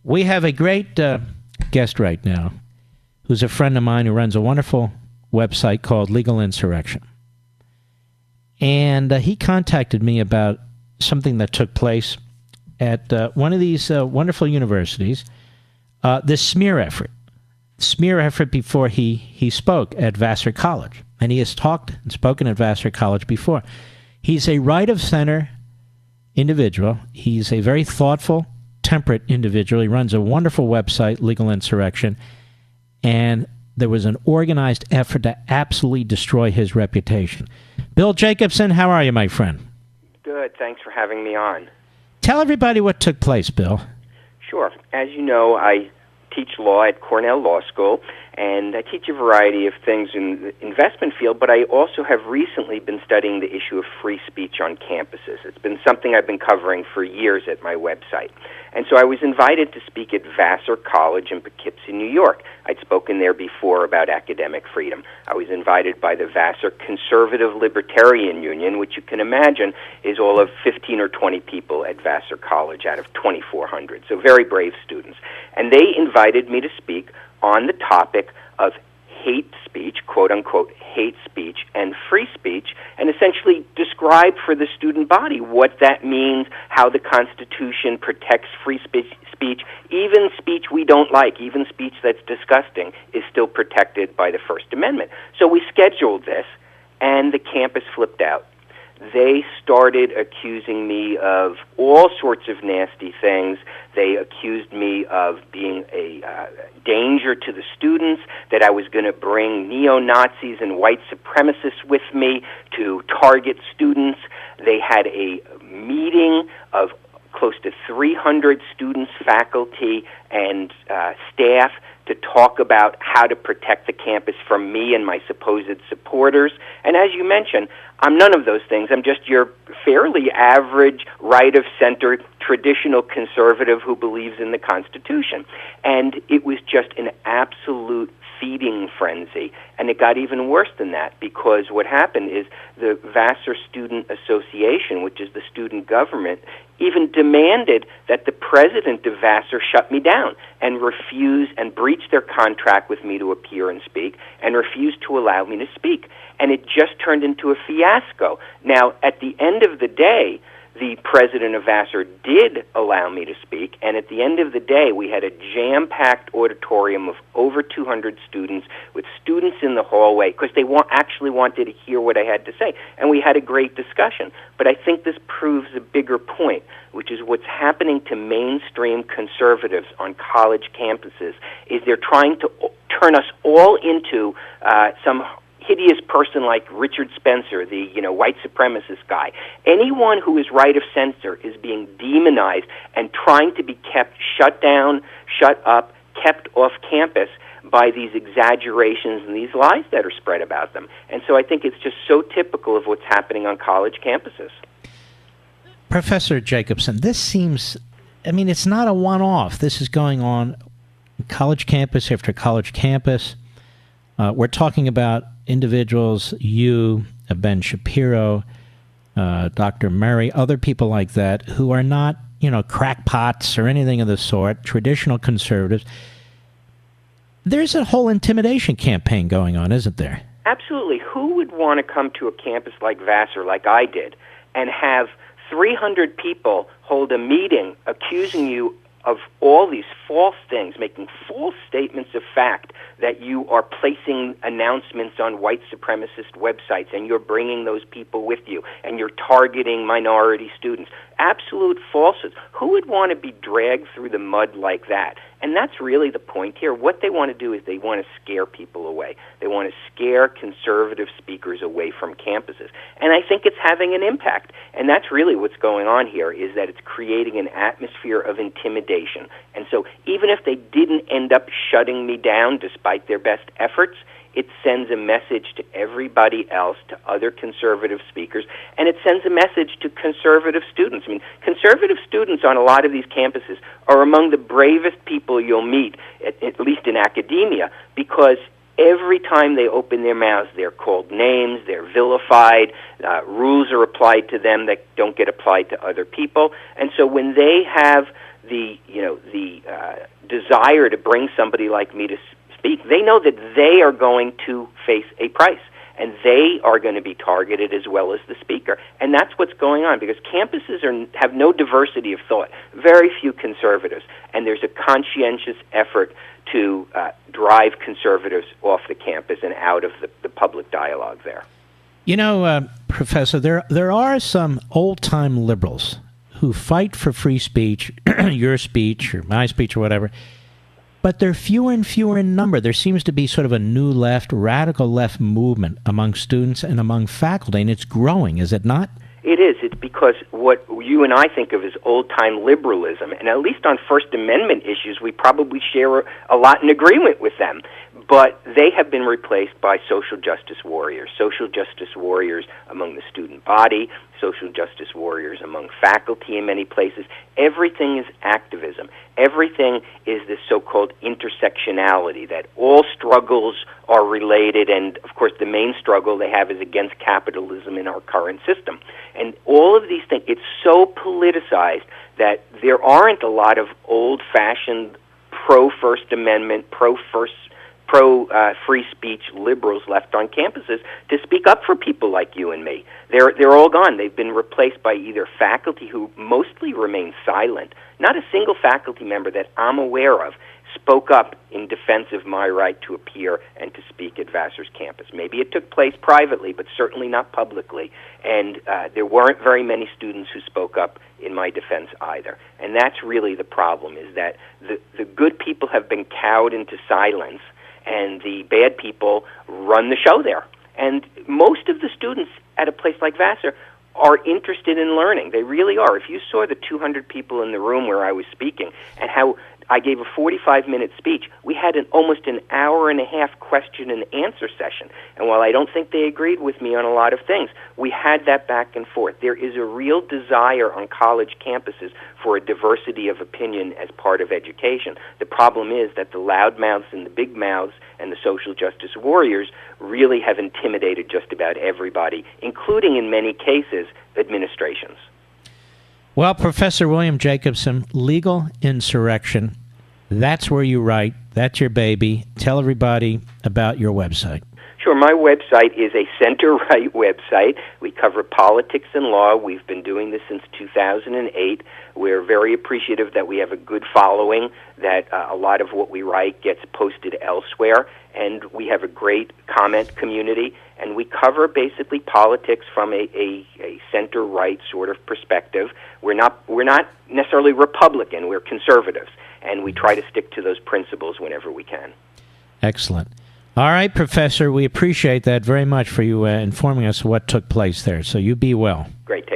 We have a great guest right now who's a friend of mine who runs a wonderful website called Legal Insurrection. And he contacted me about something that took place at one of these wonderful universities, this smear effort. Smear effort before he spoke at Vassar College. And he has talked and spoken at Vassar College before. He's a right-of-center individual. He's a very thoughtful, temperate individual. He runs a wonderful website, Legal Insurrection. And there was an organized effort to absolutely destroy his reputation. Bill Jacobson, how are you, my friend? Good. Thanks for having me on. Tell everybody what took place, Bill. Sure. As you know, I teach law at Cornell Law School, and I teach a variety of things in the investment field, but I also have recently been studying the issue of free speech on campuses. It's been something I've been covering for years at my website. And so I was invited to speak at Vassar College in Poughkeepsie, New York. I'd spoken there before about academic freedom. I was invited by the Vassar Conservative Libertarian Union, which you can imagine is all of 15 or 20 people at Vassar College out of 2,400. So very brave students. And they invited me to speak on the topic of hate speech, quote-unquote hate speech, and free speech, and essentially describe for the student body what that means, how the Constitution protects free speech, even speech we don't like, even speech that's disgusting, is still protected by the First Amendment. So we scheduled this, and the campus flipped out. They started accusing me of all sorts of nasty things. They accused me of being a danger to the students, that I was going to bring neo-Nazis and white supremacists with me to target students. They had a meeting of close to 300 students, faculty, and staff to talk about how to protect the campus from me and my supposed supporters. And as you mentioned, I'm none of those things. I'm just your fairly average, right-of-center, traditional conservative who believes in the Constitution. And it was just an absolute feeding frenzy. And it got even worse than that, because what happened is the Vassar Student Association, which is the student government, even demanded that the president of Vassar shut me down and refuse and breach their contract with me to appear and speak, and refuse to allow me to speak. And it just turned into a fiasco. Now, at the end of the day, the president of Vassar did allow me to speak, and at the end of the day, we had a jam-packed auditorium of over 200 students, with students in the hallway, because they actually wanted to hear what I had to say, and we had a great discussion. But I think this proves a bigger point, which is what's happening to mainstream conservatives on college campuses is they're trying to turn us all into some hideous person like Richard Spencer, the white supremacist guy. Anyone who is right of center is being demonized and trying to be kept shut down, shut up, kept off campus by these exaggerations and these lies that are spread about them. And so I think it's just so typical of what's happening on college campuses. Professor Jacobson, this seems, it's not a one-off. This is going on college campus after college campus. We're talking about individuals, you, Ben Shapiro, Dr. Murray, other people like that, who are not, crackpots or anything of the sort, traditional conservatives. There's a whole intimidation campaign going on, isn't there? Absolutely. Who would want to come to a campus like Vassar, like I did, and have 300 people hold a meeting accusing you of all these false things, making false statements of fact that you are placing announcements on white supremacist websites and you're bringing those people with you and you're targeting minority students? Absolute falsehoods. Who would want to be dragged through the mud like that? And that's really the point here. What they want to do is they want to scare people away. They want to scare conservative speakers away from campuses. And I think it's having an impact. And that's really what's going on here, is that it's creating an atmosphere of intimidation. And so even if they didn't end up shutting me down despite their best efforts, it sends a message to everybody else, to other conservative speakers, and it sends a message to conservative students. Conservative students on a lot of these campuses are among the bravest people you'll meet, at least in academia, because every time they open their mouths, they're called names, they're vilified, rules are applied to them that don't get applied to other people. And so when they have the desire to bring somebody like me to speak, they know that they are going to face a price, and they are going to be targeted as well as the speaker. And that's what's going on, because campuses have no diversity of thought, very few conservatives, and there's a conscientious effort to drive conservatives off the campus and out of the public dialogue there. You know, Professor, there are some old-time liberals who fight for free speech, your speech or my speech or whatever, but they're fewer and fewer in number. There seems to be sort of a new left, radical left movement among students and among faculty, and it's growing, is it not? It is. It's because what you and I think of as old-time liberalism, and at least on First Amendment issues, we probably share a lot in agreement with them. But they have been replaced by social justice warriors among the student body, social justice warriors among faculty in many places. Everything is activism. Everything is this so-called intersectionality, that all struggles are related, and of course the main struggle they have is against capitalism in our current system. And all of these things, it's so politicized that there aren't a lot of old-fashioned pro-First Amendment, pro-free speech liberals left on campuses to speak up for people like you and me. They're all gone. They've been replaced by either faculty who mostly remain silent. Not a single faculty member that I'm aware of spoke up in defense of my right to appear and to speak at Vassar's campus. Maybe it took place privately, but certainly not publicly. And there weren't very many students who spoke up in my defense either. And that's really the problem, is that the good people have been cowed into silence, and the bad people run the show there. And most of the students at a place like Vassar are interested in learning. They really are. If you saw the 200 people in the room where I was speaking and how I gave a 45-minute speech, we had almost an hour and a half question and answer session. And while I don't think they agreed with me on a lot of things, we had that back and forth. There is a real desire on college campuses for a diversity of opinion as part of education. The problem is that the loudmouths and the big mouths and the social justice warriors really have intimidated just about everybody, including, in many cases, administrations. Well, Professor William Jacobson, Legal Insurrection, that's where you write. That's your baby. Tell everybody about your website. Sure. My website is a center-right website. We cover politics and law. We've been doing this since 2008. We're very appreciative that we have a good following, that a lot of what we write gets posted elsewhere, and we have a great comment community, and we cover basically politics from a center-right sort of perspective. We're not necessarily Republican. We're conservatives, and we try to stick to those principles whenever we can. Excellent. All right, Professor, we appreciate that very much for you informing us what took place there. So you be well. Great.